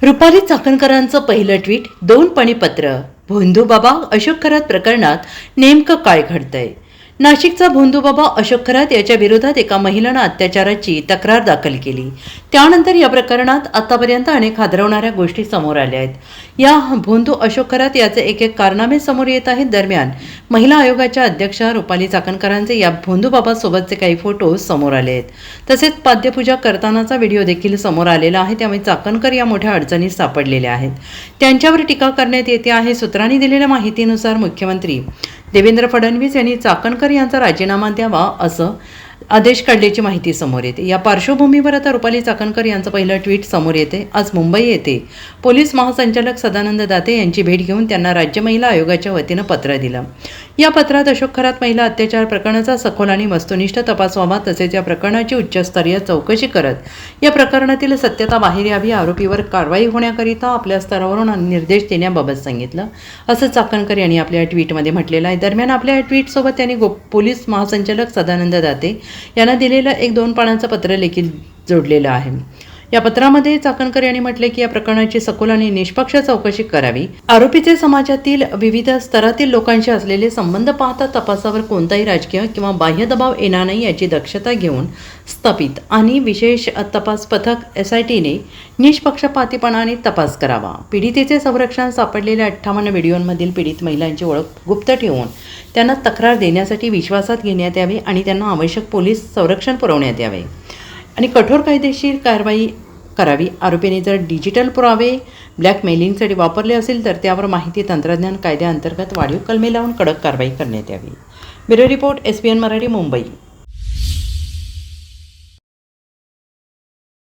रुपाली चाकणकरांचं पहिलं ट्विट, 2 पणीपत्र. भोंदूबाबा अशोक खरात प्रकरणात नेमकं काय घडतंय? नाशिकचा भोंदूबाबा अशोक खरात याच्या विरोधात एका महिलेनं अत्याचाराची तक्रार दाखल केली. त्यानंतर या प्रकरणात आतापर्यंत अनेक हादरवणाऱ्या गोष्टी समोर आल्या आहेत. या भोंदू अशोक खरात याचे एक एक कारनामे समोर येत आहेत. दरम्यान महिला आयोगाच्या अध्यक्षा रुपाली चाकणकरांचे या भोंदूबाबासोबतचे काही फोटो समोर आले आहेत. तसेच पाद्यपूजा करतानाचा व्हिडिओ देखील समोर आलेला आहे. त्यामुळे चाकणकर या मोठ्या अडचणीत सापडलेल्या आहेत. त्यांच्यावर टीका करण्यात येते आहे. सूत्रांनी दिलेल्या माहितीनुसार मुख्यमंत्री देवेंद्र फडणवीस यांनी चाकणकर यांचा राजीनामा द्यावा असं आदेश काढल्याची माहिती समोर येते. या पार्श्वभूमीवर आता रुपाली चाकणकर यांचं पहिलं ट्विट समोर येते. आज मुंबई येथे पोलीस महासंचालक सदानंद दाते यांची भेट घेऊन त्यांना राज्य महिला आयोगाच्या वतीनं पत्र दिलं. या पत्रात अशोक खरात महिला अत्याचार प्रकरणाचा सखोल आणि वस्तुनिष्ठ तपास व्हावा, तसेच या प्रकरणाची उच्चस्तरीय चौकशी करत या प्रकरणातील सत्यता बाहेर यावी, आरोपीवर कारवाई होण्याकरिता आपल्या स्तरावरून निर्देश देण्याबाबत सांगितलं, असं चाकणकर यांनी आपल्या ट्विटमध्ये म्हटलेलं आहे. दरम्यान आपल्या ट्विटसोबत त्यांनी पोलीस महासंचालक सदानंद दाते यांना दिलेलं एक 2 पानाचं पत्र देखील जोडलेलं आहे. या पत्रामध्ये चाकणकर यांनी म्हटले की या प्रकरणाची सखोल आणि निष्पक्ष चौकशी करावी. आरोपीचे समाजातील विविध स्तरातील लोकांशी असलेले संबंध पाहता तपासावर कोणताही राजकीय किंवा बाह्य दबाव येणार नाही याची दक्षता घेऊन स्थापित आणि विशेष तपास पथक SITने निष्पक्षपातीपणाने तपास करावा. पीडितेचे संरक्षण सापडलेल्या 58 व्हिडिओंमधील पीडित महिलांची ओळख गुप्त ठेवून त्यांना तक्रार देण्यासाठी विश्वासात घेण्यात यावे आणि त्यांना आवश्यक पोलीस संरक्षण पुरवण्यात यावे आणि कठोर कायदेशीर कारवाई करावी. आरोपीने जर डिजिटल पुरावे ब्लॅकमेलिंगसाठी वापरले असेल तर त्यावर माहिती तंत्रज्ञान कायद्याअंतर्गत वाढीव कलमे लावून कडक कारवाई करण्यात यावी. Bureau report, SBN Marathi, Mumbai.